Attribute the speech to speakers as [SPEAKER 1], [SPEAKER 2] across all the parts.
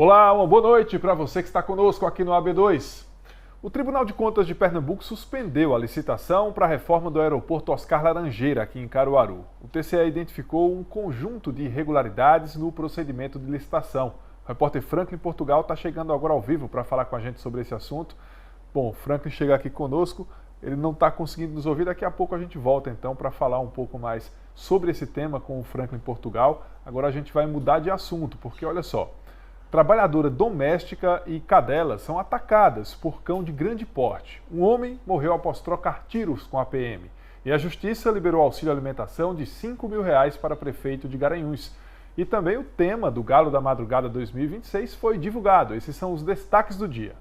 [SPEAKER 1] Olá, uma boa noite para você que está conosco aqui no AB2. O Tribunal de Contas de Pernambuco suspendeu a licitação para a reforma do aeroporto Oscar Laranjeira, aqui em Caruaru. O TCE identificou um conjunto de irregularidades no procedimento de licitação. O repórter Franklin Portugal está chegando agora ao vivo para falar com a gente sobre esse assunto. Bom, o Franklin chega aqui conosco, ele não está conseguindo nos ouvir, daqui a pouco a gente volta então para falar um pouco mais sobre esse tema com o Franklin Portugal. Agora a gente vai mudar de assunto, porque olha só, trabalhadora doméstica e cadela são atacadas por cão de grande porte. Um homem morreu após trocar tiros com a PM. E a Justiça liberou auxílio alimentação de R$5.000 para prefeito de Garanhuns. E também o tema do Galo da Madrugada 2026 foi divulgado. Esses são os destaques do dia.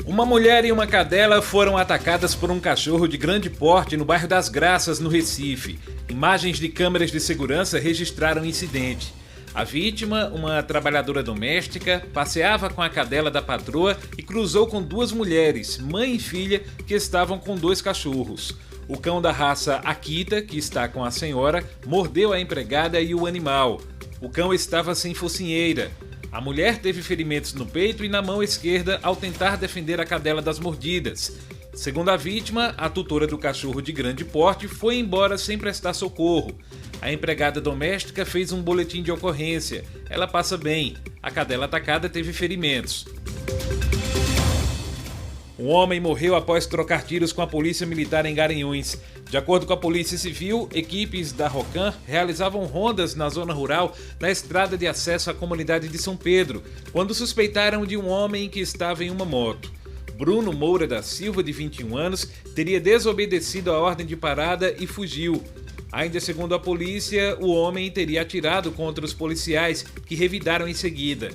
[SPEAKER 2] Uma mulher e uma cadela foram atacadas por um cachorro de grande porte no bairro das Graças, no Recife. Imagens de câmeras de segurança registraram o incidente. A vítima, uma trabalhadora doméstica, passeava com a cadela da patroa e cruzou com duas mulheres, mãe e filha, que estavam com dois cachorros. O cão da raça Akita, que está com a senhora, mordeu a empregada e o animal. O cão estava sem focinheira. A mulher teve ferimentos no peito e na mão esquerda ao tentar defender a cadela das mordidas. Segundo a vítima, a tutora do cachorro de grande porte foi embora sem prestar socorro. A empregada doméstica fez um boletim de ocorrência. Ela passa bem. A cadela atacada teve ferimentos. Um homem morreu após trocar tiros com a polícia militar em Garanhuns. De acordo com a Polícia Civil, equipes da Rocan realizavam rondas na zona rural na estrada de acesso à comunidade de São Pedro, quando suspeitaram de um homem que estava em uma moto. Bruno Moura da Silva, de 21 anos, teria desobedecido a ordem de parada e fugiu. Ainda segundo a polícia, o homem teria atirado contra os policiais, que revidaram em seguida.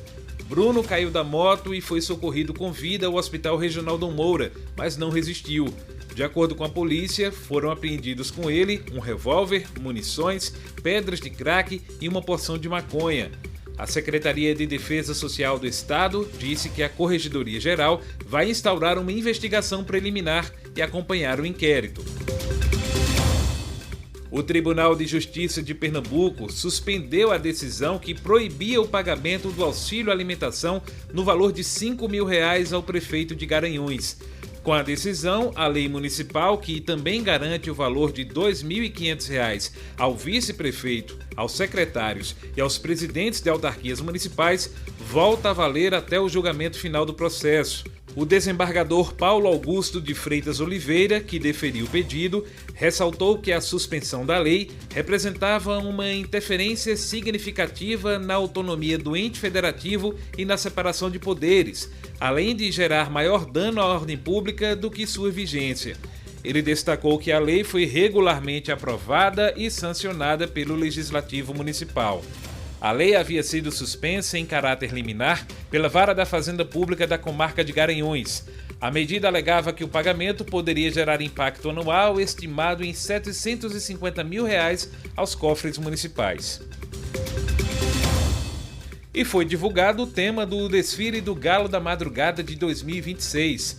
[SPEAKER 2] Bruno caiu da moto e foi socorrido com vida ao Hospital Regional Dom Moura, mas não resistiu. De acordo com a polícia, foram apreendidos com ele um revólver, munições, pedras de crack e uma porção de maconha. A Secretaria de Defesa Social do Estado disse que a Corregedoria Geral vai instaurar uma investigação preliminar e acompanhar o inquérito. O Tribunal de Justiça de Pernambuco suspendeu a decisão que proibia o pagamento do auxílio alimentação no valor de R$5.000 ao prefeito de Garanhuns. Com a decisão, a lei municipal, que também garante o valor de R$2.500 ao vice-prefeito, aos secretários e aos presidentes de autarquias municipais, volta a valer até o julgamento final do processo. O desembargador Paulo Augusto de Freitas Oliveira, que deferiu o pedido, ressaltou que a suspensão da lei representava uma interferência significativa na autonomia do ente federativo e na separação de poderes, além de gerar maior dano à ordem pública do que sua vigência. Ele destacou que a lei foi regularmente aprovada e sancionada pelo Legislativo Municipal. A lei havia sido suspensa em caráter liminar pela Vara da Fazenda Pública da Comarca de Garanhuns. A medida alegava que o pagamento poderia gerar impacto anual estimado em R$750 mil aos cofres municipais. E foi divulgado o tema do desfile do Galo da Madrugada de 2026.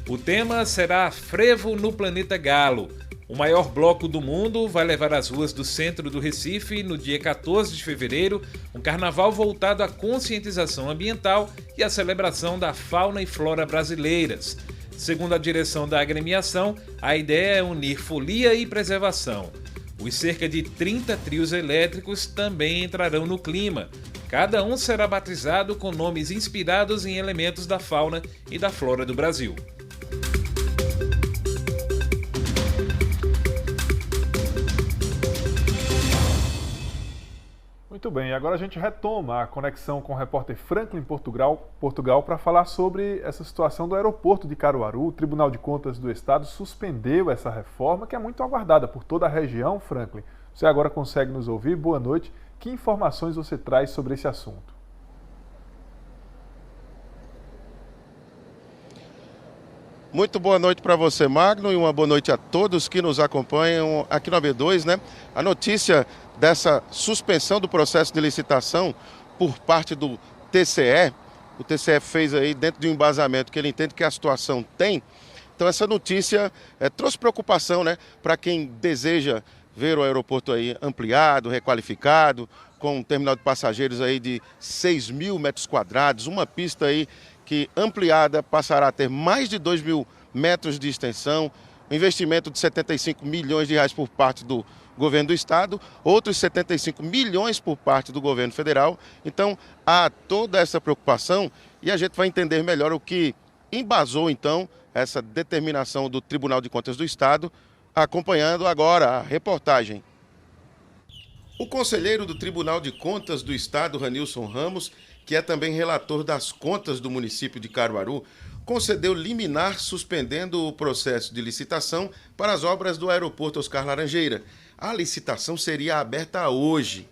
[SPEAKER 2] O tema será Frevo no Planeta Galo. O maior bloco do mundo vai levar às ruas do centro do Recife, no dia 14 de fevereiro, um carnaval voltado à conscientização ambiental e à celebração da fauna e flora brasileiras. Segundo a direção da agremiação, a ideia é unir folia e preservação. Os cerca de 30 trios elétricos também entrarão no clima. Cada um será batizado com nomes inspirados em elementos da fauna e da flora do Brasil.
[SPEAKER 1] Muito bem, agora a gente retoma a conexão com o repórter Franklin Portugal para falar sobre essa situação do aeroporto de Caruaru. O Tribunal de Contas do Estado suspendeu essa reforma, que é muito aguardada por toda a região. Franklin, você agora consegue nos ouvir? Boa noite. Que informações você traz sobre esse assunto?
[SPEAKER 3] Muito boa noite para você, Magno, e uma boa noite a todos que nos acompanham aqui no AB2, né? A notícia dessa suspensão do processo de licitação por parte do TCE, o TCE fez aí dentro de um embasamento que ele entende que a situação tem Então essa notícia trouxe preocupação, né, para quem deseja ver o aeroporto aí ampliado, requalificado, com um terminal de passageiros aí de 6.000 metros quadrados, uma pista aí que ampliada passará a ter mais de 2.000 metros de extensão, um investimento de 75 milhões de reais por parte do governo do estado, outros 75 milhões por parte do governo federal. Então há toda essa preocupação e a gente vai entender melhor o que embasou então essa determinação do Tribunal de Contas do Estado, acompanhando agora a reportagem. O conselheiro do Tribunal de Contas do Estado, Ranilson Ramos, que é também relator das contas do município de Caruaru, concedeu liminar suspendendo o processo de licitação para as obras do aeroporto Oscar Laranjeira. A licitação seria aberta hoje.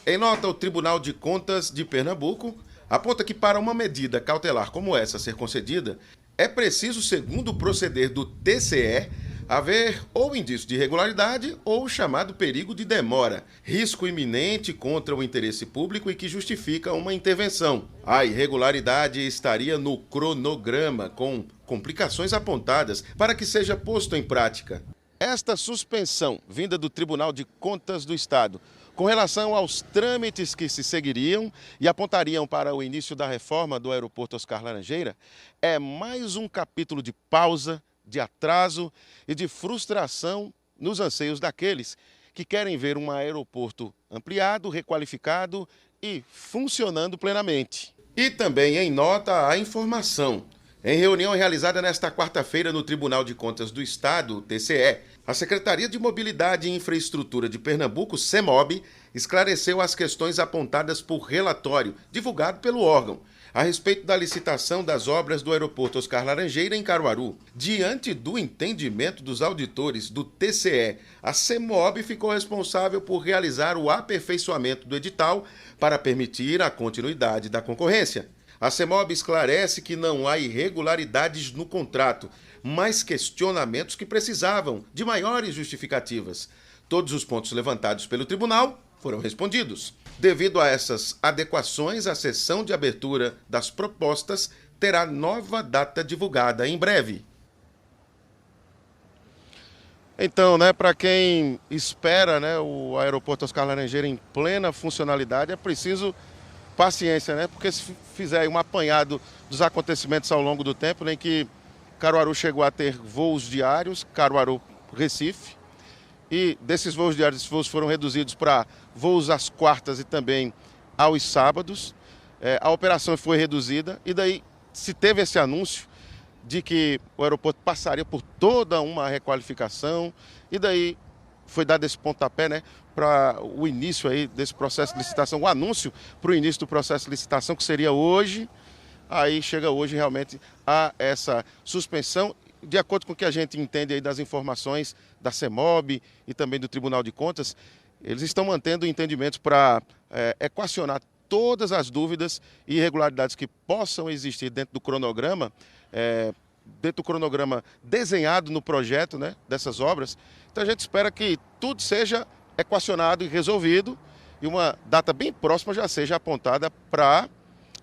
[SPEAKER 3] Em nota, o Tribunal de Contas de Pernambuco aponta que para uma medida cautelar como essa ser concedida, é preciso, segundo o proceder do TCE, haver ou indício de irregularidade ou o chamado perigo de demora, risco iminente contra o interesse público e que justifica uma intervenção. A irregularidade estaria no cronograma, com complicações apontadas para que seja posto em prática. Esta suspensão, vinda do Tribunal de Contas do Estado, com relação aos trâmites que se seguiriam e apontariam para o início da reforma do aeroporto Oscar Laranjeira, é mais um capítulo de pausa, de atraso e de frustração nos anseios daqueles que querem ver um aeroporto ampliado, requalificado e funcionando plenamente. E também em nota a informação. Em reunião realizada nesta quarta-feira no Tribunal de Contas do Estado, TCE, a Secretaria de Mobilidade e Infraestrutura de Pernambuco, CEMOB, esclareceu as questões apontadas por relatório divulgado pelo órgão a respeito da licitação das obras do aeroporto Oscar Laranjeira em Caruaru. Diante do entendimento dos auditores do TCE, a CEMOB ficou responsável por realizar o aperfeiçoamento do edital para permitir a continuidade da concorrência. A CEMOB esclarece que não há irregularidades no contrato, mas questionamentos que precisavam de maiores justificativas. Todos os pontos levantados pelo tribunal foram respondidos. Devido a essas adequações, a sessão de abertura das propostas terá nova data divulgada em breve. Então, para quem espera, o aeroporto Oscar Laranjeira em plena funcionalidade, é preciso paciência, porque se fizer um apanhado dos acontecimentos ao longo do tempo, em que Caruaru chegou a ter voos diários, Caruaru-Recife, e desses voos diários, esses voos foram reduzidos para voos às quartas e também aos sábados. A operação foi reduzida e daí se teve esse anúncio de que o aeroporto passaria por toda uma requalificação e daí foi dado esse pontapé, para o início aí desse processo de licitação, o anúncio para o início do processo de licitação, que seria hoje. Aí chega hoje realmente a essa suspensão, de acordo com o que a gente entende aí das informações da CEMOB e também do Tribunal de Contas. Eles estão mantendo entendimentos para equacionar todas as dúvidas e irregularidades que possam existir dentro do cronograma, desenhado no projeto dessas obras. Então a gente espera que tudo seja equacionado e resolvido e uma data bem próxima já seja apontada para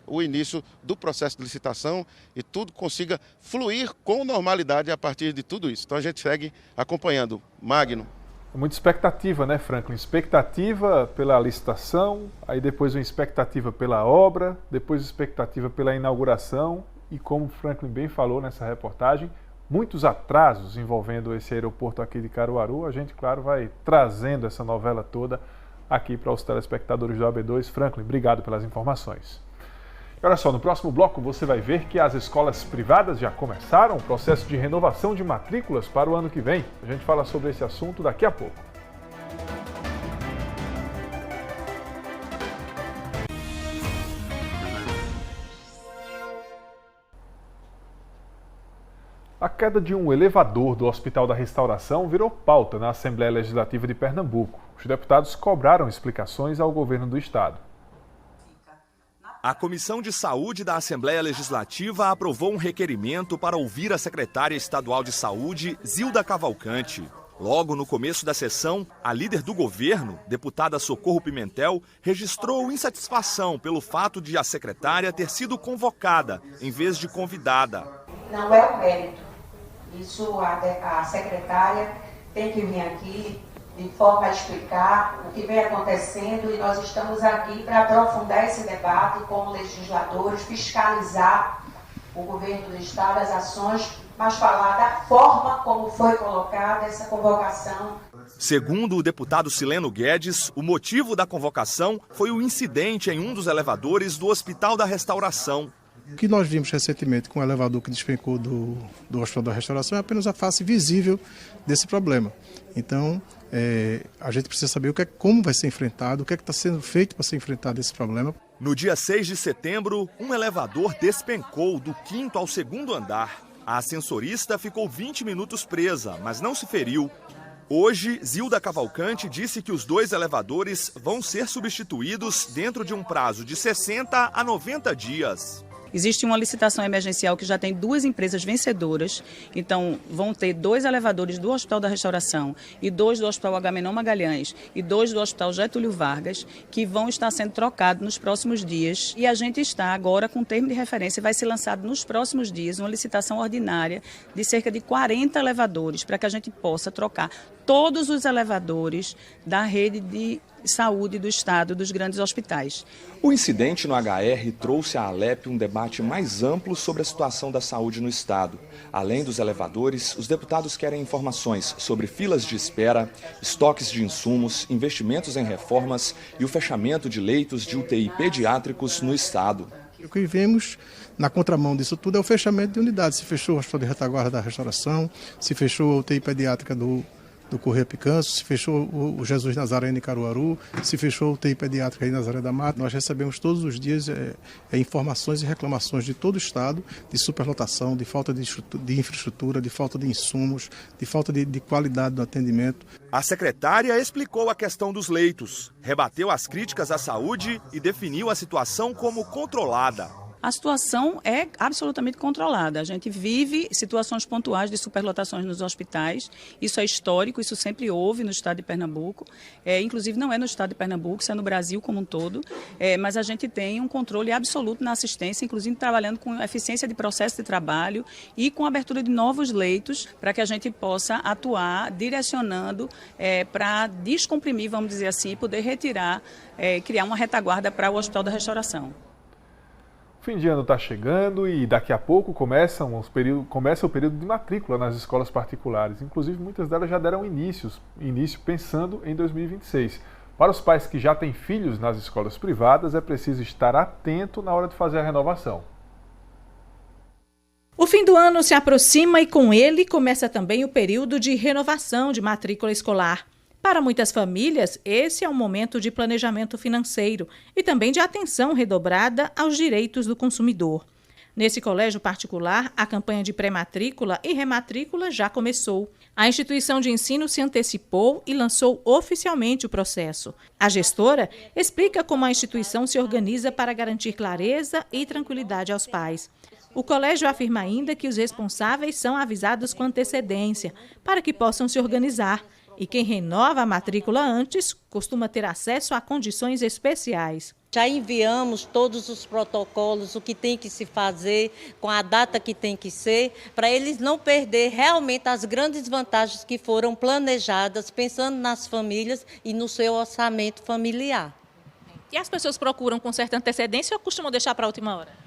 [SPEAKER 3] o início do processo de licitação e tudo consiga fluir com normalidade a partir de tudo isso. Então a gente segue acompanhando. Magno.
[SPEAKER 1] Muita expectativa, Franklin? Expectativa pela licitação, aí depois uma expectativa pela obra, depois expectativa pela inauguração e, como o Franklin bem falou nessa reportagem, muitos atrasos envolvendo esse aeroporto aqui de Caruaru. A gente, claro, vai trazendo essa novela toda aqui para os telespectadores do AB2. Franklin, obrigado pelas informações. E olha só, no próximo bloco você vai ver que as escolas privadas já começaram o processo de renovação de matrículas para o ano que vem. A gente fala sobre esse assunto daqui a pouco. A queda de um elevador do Hospital da Restauração virou pauta na Assembleia Legislativa de Pernambuco. Os deputados cobraram explicações ao governo do estado.
[SPEAKER 4] A Comissão de Saúde da Assembleia Legislativa aprovou um requerimento para ouvir a secretária estadual de Saúde, Zilda Cavalcante. Logo no começo da sessão, a líder do governo, deputada Socorro Pimentel, registrou insatisfação pelo fato de a secretária ter sido convocada em vez de convidada.
[SPEAKER 5] Não é o mérito Isso a secretária tem que vir aqui de forma a explicar o que vem acontecendo e nós estamos aqui para aprofundar esse debate como legisladores, fiscalizar o governo do Estado, as ações, mas falar da forma como foi colocada essa convocação.
[SPEAKER 4] Segundo o deputado Sileno Guedes, o motivo da convocação foi o incidente em um dos elevadores do Hospital da Restauração.
[SPEAKER 6] O que nós vimos recentemente com o elevador que despencou do Hospital da Restauração é apenas a face visível desse problema. Então, a gente precisa saber como vai ser enfrentado, o que está sendo feito para ser enfrentado esse problema.
[SPEAKER 4] No dia 6 de setembro, um elevador despencou do 5º ao 2º andar. A ascensorista ficou 20 minutos presa, mas não se feriu. Hoje, Zilda Cavalcante disse que os 2 elevadores vão ser substituídos dentro de um prazo de 60 a 90 dias.
[SPEAKER 7] Existe uma licitação emergencial que já tem 2 empresas vencedoras, então vão ter 2 elevadores do Hospital da Restauração e 2 do Hospital Agamenon Magalhães e 2 do Hospital Getúlio Vargas, que vão estar sendo trocados nos próximos dias. E a gente está agora com um termo de referência, vai ser lançado nos próximos dias uma licitação ordinária de cerca de 40 elevadores, para que a gente possa trocar todos os elevadores da rede de saúde do Estado, dos grandes hospitais.
[SPEAKER 4] O incidente no HR trouxe à Alep um debate mais amplo sobre a situação da saúde no Estado. Além dos elevadores, os deputados querem informações sobre filas de espera, estoques de insumos, investimentos em reformas e o fechamento de leitos de UTI pediátricos no Estado.
[SPEAKER 6] O que vemos na contramão disso tudo é o fechamento de unidades. Se fechou o Hospital de Retaguarda da Restauração, se fechou a UTI pediátrica do Correia Picanço, se fechou o Jesus Nazareno em Caruaru, se fechou o UTI pediátrica em Nazaré da Mata. Nós recebemos todos os dias informações e reclamações de todo o Estado de superlotação, de falta de infraestrutura, de falta de insumos, de falta de qualidade do atendimento.
[SPEAKER 4] A secretária explicou a questão dos leitos, rebateu as críticas à saúde e definiu a situação como controlada.
[SPEAKER 7] A situação é absolutamente controlada. A gente vive situações pontuais de superlotações nos hospitais. Isso é histórico, isso sempre houve no estado de Pernambuco. Inclusive não é no estado de Pernambuco, isso é no Brasil como um todo. Mas a gente tem um controle absoluto na assistência, inclusive trabalhando com eficiência de processo de trabalho e com abertura de novos leitos para que a gente possa atuar direcionando para descomprimir, vamos dizer assim, e poder retirar, criar uma retaguarda para o Hospital da Restauração.
[SPEAKER 1] O fim de ano está chegando e daqui a pouco começa o período de matrícula nas escolas particulares. Inclusive, muitas delas já deram início pensando em 2026. Para os pais que já têm filhos nas escolas privadas, é preciso estar atento na hora de fazer a renovação.
[SPEAKER 8] O fim do ano se aproxima e com ele começa também o período de renovação de matrícula escolar. Para muitas famílias, esse é um momento de planejamento financeiro e também de atenção redobrada aos direitos do consumidor. Nesse colégio particular, a campanha de pré-matrícula e rematrícula já começou. A instituição de ensino se antecipou e lançou oficialmente o processo. A gestora explica como a instituição se organiza para garantir clareza e tranquilidade aos pais. O colégio afirma ainda que os responsáveis são avisados com antecedência para que possam se organizar. E quem renova a matrícula antes costuma ter acesso a condições especiais.
[SPEAKER 9] Já enviamos todos os protocolos, o que tem que se fazer, com a data que tem que ser, para eles não perder realmente as grandes vantagens que foram planejadas, pensando nas famílias e no seu orçamento familiar.
[SPEAKER 8] E as pessoas procuram com certa antecedência ou costumam deixar para a última hora?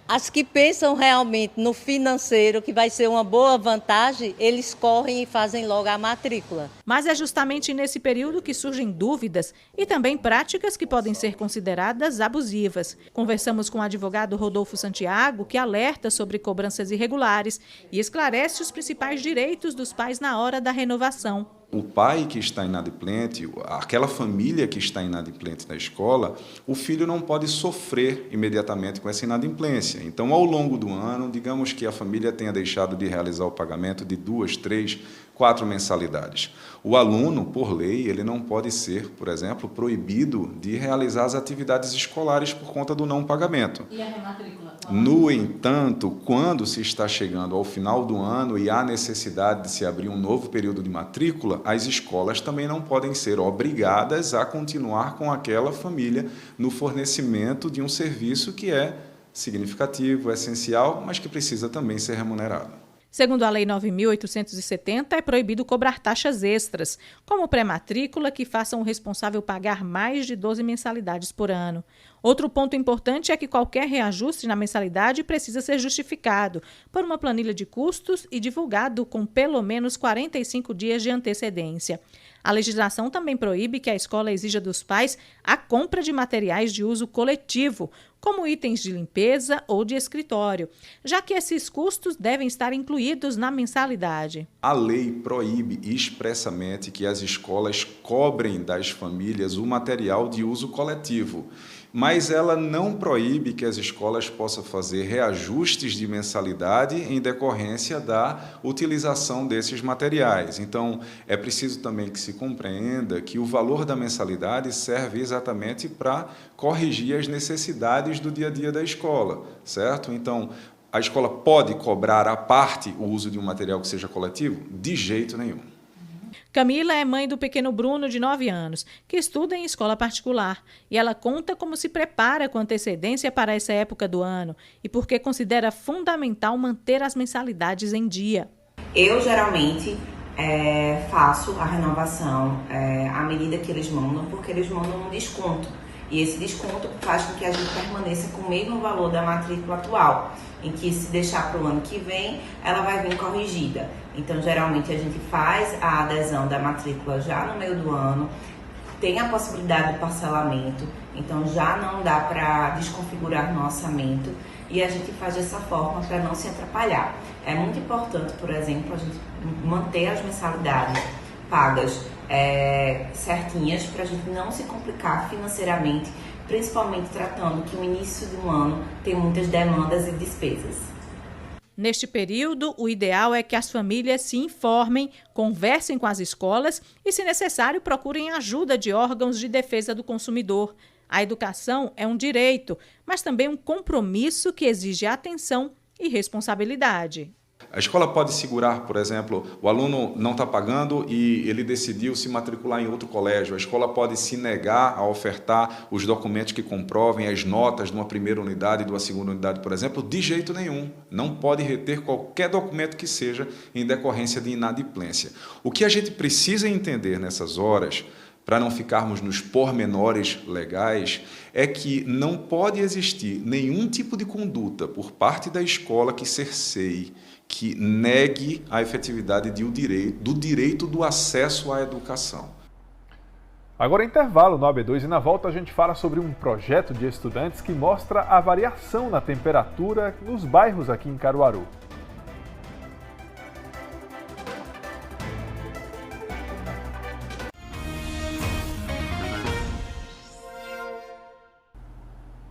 [SPEAKER 9] As que pensam realmente no financeiro, que vai ser uma boa vantagem, eles correm e fazem logo a matrícula.
[SPEAKER 8] Mas é justamente nesse período que surgem dúvidas e também práticas que podem ser consideradas abusivas. Conversamos com o advogado Rodolfo Santiago, que alerta sobre cobranças irregulares e esclarece os principais direitos dos pais na hora da renovação.
[SPEAKER 10] O pai que está inadimplente, aquela família que está inadimplente na escola, o filho não pode sofrer imediatamente com essa inadimplência. Então, ao longo do ano, digamos que a família tenha deixado de realizar o pagamento de 2, 3, 4 mensalidades. O aluno, por lei, ele não pode ser, por exemplo, proibido de realizar as atividades escolares por conta do não pagamento.
[SPEAKER 8] E a rematrícula?
[SPEAKER 10] No entanto, quando se está chegando ao final do ano e há necessidade de se abrir um novo período de matrícula, as escolas também não podem ser obrigadas a continuar com aquela família no fornecimento de um serviço que é significativo, essencial, mas que precisa também ser remunerado.
[SPEAKER 8] Segundo a Lei 9.870, é proibido cobrar taxas extras, como pré-matrícula, que façam o responsável pagar mais de 12 mensalidades por ano. Outro ponto importante é que qualquer reajuste na mensalidade precisa ser justificado por uma planilha de custos e divulgado com pelo menos 45 dias de antecedência. A legislação também proíbe que a escola exija dos pais a compra de materiais de uso coletivo, como itens de limpeza ou de escritório, já que esses custos devem estar incluídos na mensalidade.
[SPEAKER 10] A lei proíbe expressamente que as escolas cobrem das famílias o material de uso coletivo, mas ela não proíbe que as escolas possam fazer reajustes de mensalidade em decorrência da utilização desses materiais. Então, é preciso também que se compreenda que o valor da mensalidade serve exatamente para corrigir as necessidades do dia a dia da escola, certo? Então, a escola pode cobrar à parte o uso de um material que seja coletivo? De jeito nenhum.
[SPEAKER 8] Camila é mãe do pequeno Bruno, de 9 anos, que estuda em escola particular. E ela conta como se prepara com antecedência para essa época do ano e porque considera fundamental manter as mensalidades em dia.
[SPEAKER 11] Eu, geralmente, faço a renovação à medida que eles mandam, porque eles mandam um desconto. E esse desconto faz com que a gente permaneça com o mesmo valor da matrícula atual, em que se deixar para o ano que vem, ela vai vir corrigida. Então, geralmente, a gente faz a adesão da matrícula já no meio do ano, tem a possibilidade de parcelamento, então já não dá para desconfigurar no orçamento e a gente faz dessa forma para não se atrapalhar. É muito importante, por exemplo, a gente manter as mensalidades pagas certinhas para a gente não se complicar financeiramente, principalmente tratando que o início de um ano tem muitas demandas e despesas.
[SPEAKER 8] Neste período, o ideal é que as famílias se informem, conversem com as escolas e, se necessário, procurem ajuda de órgãos de defesa do consumidor. A educação é um direito, mas também um compromisso que exige atenção e responsabilidade.
[SPEAKER 10] A escola pode segurar, por exemplo, o aluno não está pagando e ele decidiu se matricular em outro colégio. A escola pode se negar a ofertar os documentos que comprovem as notas de uma primeira unidade e de uma segunda unidade, por exemplo, de jeito nenhum. Não pode reter qualquer documento que seja em decorrência de inadimplência. O que a gente precisa entender nessas horas, para não ficarmos nos pormenores legais, é que não pode existir nenhum tipo de conduta por parte da escola que cerceie, que negue a efetividade do direito do acesso à educação.
[SPEAKER 1] Agora intervalo no AB2 e na volta a gente fala sobre um projeto de estudantes que mostra a variação na temperatura nos bairros aqui em Caruaru.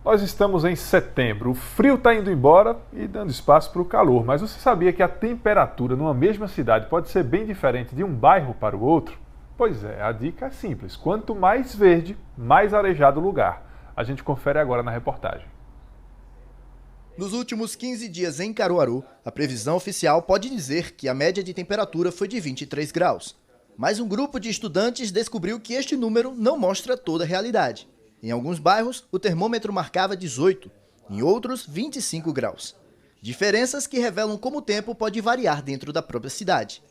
[SPEAKER 1] Nós estamos em setembro, o frio está indo embora e dando espaço para o calor, mas você sabia que a temperatura numa mesma cidade pode ser bem diferente de um bairro para o outro? Pois é, a dica é simples, quanto mais verde, mais arejado o lugar. A gente confere agora na reportagem.
[SPEAKER 12] Nos últimos 15 dias em Caruaru, a previsão oficial pode dizer que a média de temperatura foi de 23 graus. Mas um grupo de estudantes descobriu que este número não mostra toda a realidade. Em alguns bairros, o termômetro marcava 18, em outros, 25 graus. Diferenças que revelam como o tempo pode variar dentro da própria cidade.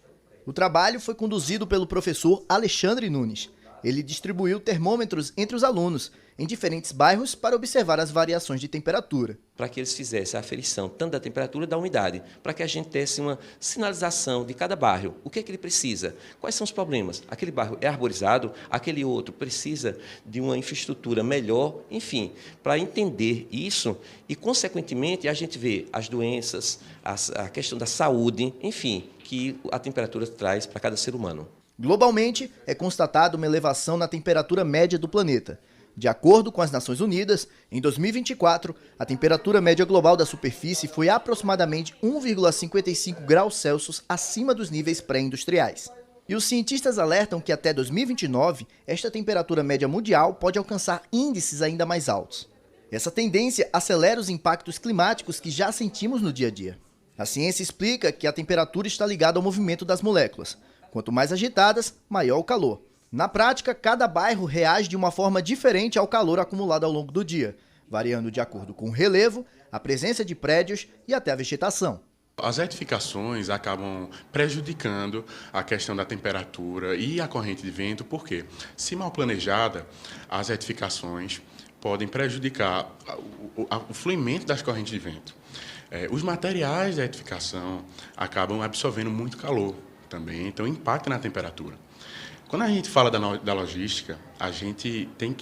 [SPEAKER 12] O trabalho foi conduzido pelo professor Alexandre Nunes. Ele distribuiu termômetros entre os alunos, em diferentes bairros, para observar as variações de temperatura.
[SPEAKER 13] Para que eles fizessem a aferição tanto da temperatura da umidade, para que a gente desse uma sinalização de cada bairro. O que é que ele precisa? Quais são os problemas? Aquele bairro é arborizado, aquele outro precisa de uma infraestrutura melhor, enfim, para entender isso e, consequentemente, a gente vê as doenças, a questão da saúde, enfim, que a temperatura traz para cada ser humano.
[SPEAKER 12] Globalmente, é constatada uma elevação na temperatura média do planeta. De acordo com as Nações Unidas, em 2024, a temperatura média global da superfície foi aproximadamente 1,55 graus Celsius acima dos níveis pré-industriais. E os cientistas alertam que até 2029, esta temperatura média mundial pode alcançar índices ainda mais altos. Essa tendência acelera os impactos climáticos que já sentimos no dia a dia. A ciência explica que a temperatura está ligada ao movimento das moléculas. Quanto mais agitadas, maior o calor. Na prática, cada bairro reage de uma forma diferente ao calor acumulado ao longo do dia, variando de acordo com o relevo, a presença de prédios e até a vegetação.
[SPEAKER 14] As edificações acabam prejudicando a questão da temperatura e a corrente de vento, porque, se mal planejada, as edificações podem prejudicar o fluimento das correntes de vento. Os materiais da edificação acabam absorvendo muito calor também, então impacta na temperatura. Quando a gente fala da logística,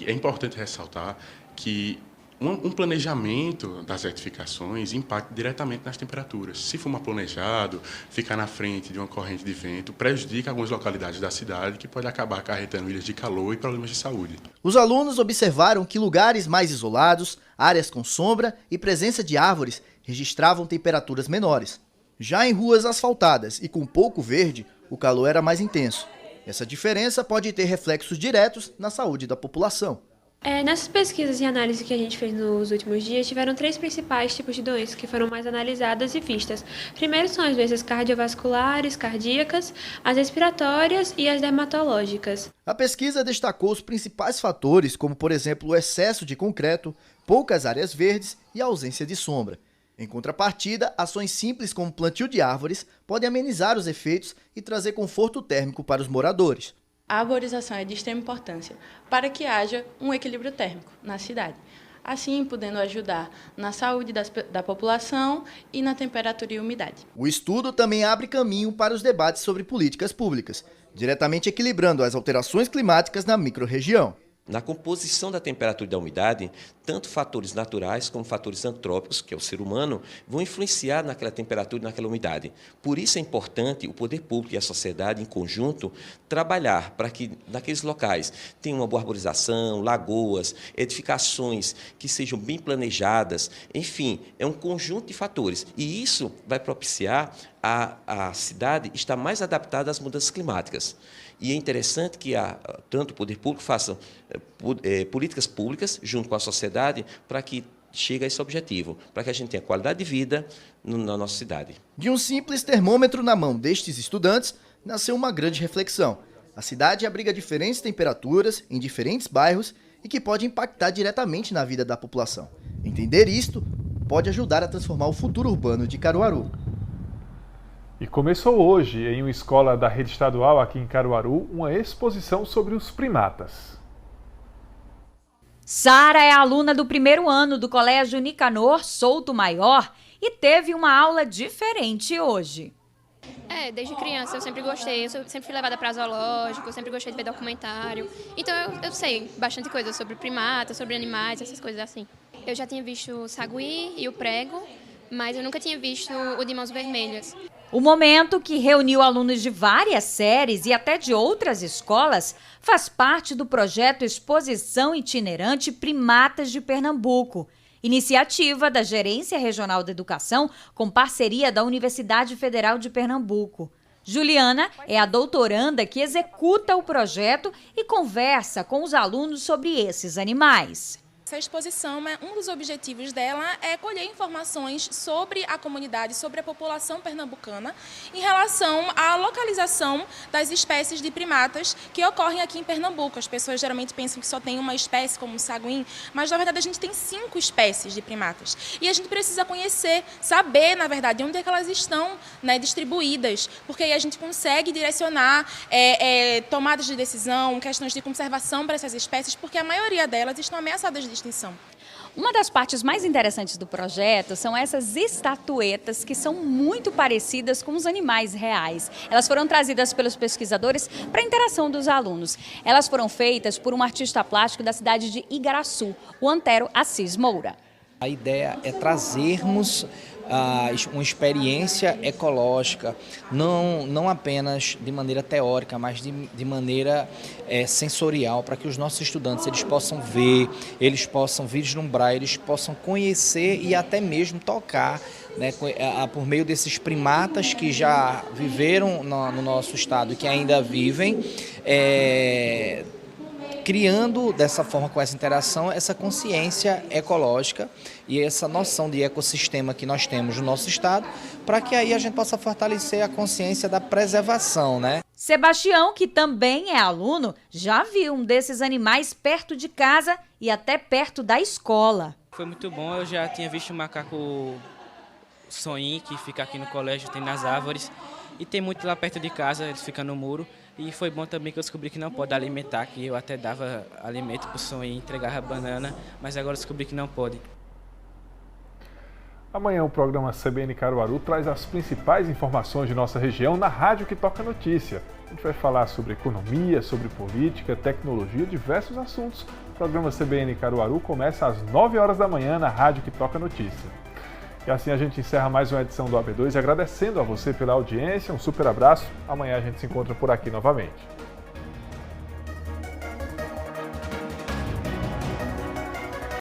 [SPEAKER 14] é importante ressaltar que um planejamento das edificações impacta diretamente nas temperaturas. Se for mal planejado, ficar na frente de uma corrente de vento prejudica algumas localidades da cidade, que pode acabar acarretando ilhas de calor e problemas de saúde.
[SPEAKER 12] Os alunos observaram que lugares mais isolados, áreas com sombra e presença de árvores registravam temperaturas menores. Já em ruas asfaltadas e com pouco verde, o calor era mais intenso. Essa diferença pode ter reflexos diretos na saúde da população.
[SPEAKER 15] Nessas pesquisas e análises que a gente fez nos últimos dias, tiveram 3 principais tipos de doenças que foram mais analisadas e vistas. Primeiro são as doenças cardiovasculares, cardíacas, as respiratórias e as dermatológicas.
[SPEAKER 12] A pesquisa destacou os principais fatores, como por exemplo o excesso de concreto, poucas áreas verdes e a ausência de sombra. Em contrapartida, ações simples como plantio de árvores podem amenizar os efeitos e trazer conforto térmico para os moradores.
[SPEAKER 16] A arborização é de extrema importância para que haja um equilíbrio térmico na cidade, assim podendo ajudar na saúde da população e na temperatura e umidade.
[SPEAKER 12] O estudo também abre caminho para os debates sobre políticas públicas, diretamente equilibrando as alterações climáticas na microrregião.
[SPEAKER 13] Na composição da temperatura e da umidade, tanto fatores naturais como fatores antrópicos, que é o ser humano, vão influenciar naquela temperatura e naquela umidade. Por isso é importante o poder público e a sociedade, em conjunto, trabalhar para que naqueles locais tenha uma boa arborização, lagoas, edificações que sejam bem planejadas, enfim, é um conjunto de fatores. E isso vai propiciar a cidade estar mais adaptada às mudanças climáticas. E é interessante que tanto o poder público faça políticas públicas junto com a sociedade para que chegue a esse objetivo, para que a gente tenha qualidade de vida na nossa cidade.
[SPEAKER 12] De um simples termômetro na mão destes estudantes, nasceu uma grande reflexão. A cidade abriga diferentes temperaturas em diferentes bairros e que pode impactar diretamente na vida da população. Entender isto pode ajudar a transformar o futuro urbano de Caruaru.
[SPEAKER 1] E começou hoje, em uma escola da rede estadual aqui em Caruaru, uma exposição sobre os primatas.
[SPEAKER 17] Sara é aluna do 1º ano do Colégio Nicanor Souto Maior e teve uma aula diferente hoje.
[SPEAKER 18] Desde criança eu sempre gostei, eu sempre fui levada para zoológico, eu sempre gostei de ver documentário. Então eu sei bastante coisa sobre primatas, sobre animais, essas coisas assim. Eu já tinha visto o sagui e o prego, mas eu nunca tinha visto o de mãos vermelhas.
[SPEAKER 17] O momento, que reuniu alunos de várias séries e até de outras escolas, faz parte do projeto Exposição Itinerante Primatas de Pernambuco, iniciativa da Gerência Regional da Educação com parceria da Universidade Federal de Pernambuco. Juliana é a doutoranda que executa o projeto e conversa com os alunos sobre esses animais.
[SPEAKER 19] Essa exposição, um dos objetivos dela é colher informações sobre a comunidade, sobre a população pernambucana, em relação à localização das espécies de primatas que ocorrem aqui em Pernambuco. As pessoas geralmente pensam que só tem uma espécie, como o saguim, mas na verdade a gente tem 5 espécies de primatas. E a gente precisa conhecer, saber, na verdade, onde é que elas estão, distribuídas, porque aí a gente consegue direcionar tomadas de decisão, questões de conservação para essas espécies, porque a maioria delas estão ameaçadas de extinção.
[SPEAKER 17] Uma das partes mais interessantes do projeto são essas estatuetas que são muito parecidas com os animais reais. Elas foram trazidas pelos pesquisadores para a interação dos alunos. Elas foram feitas por um artista plástico da cidade de Igaraçu, o Antero Assis Moura.
[SPEAKER 20] A ideia é trazermos uma experiência ecológica, não apenas de maneira teórica, mas de maneira sensorial, para que os nossos estudantes eles possam ver, eles possam vislumbrar, eles possam conhecer e até mesmo tocar, por meio desses primatas que já viveram no nosso estado e que ainda vivem, criando dessa forma, com essa interação, essa consciência ecológica e essa noção de ecossistema que nós temos no nosso estado, para que aí a gente possa fortalecer a consciência da preservação,
[SPEAKER 17] Sebastião, que também é aluno, já viu um desses animais perto de casa e até perto da escola.
[SPEAKER 21] Foi muito bom, eu já tinha visto um macaco Soin, que fica aqui no colégio, tem nas árvores. E tem muito lá perto de casa, eles ficam no muro. E foi bom também que eu descobri que não pode alimentar, que eu até dava alimento para o Soin, entregava banana, mas agora eu descobri que não pode.
[SPEAKER 1] Amanhã o programa CBN Caruaru traz as principais informações de nossa região na rádio que toca notícia. A gente vai falar sobre economia, sobre política, tecnologia, diversos assuntos. O programa CBN Caruaru começa às 9 horas da manhã na rádio que toca notícia. E assim a gente encerra mais uma edição do AB2, agradecendo a você pela audiência, um super abraço. Amanhã a gente se encontra por aqui novamente.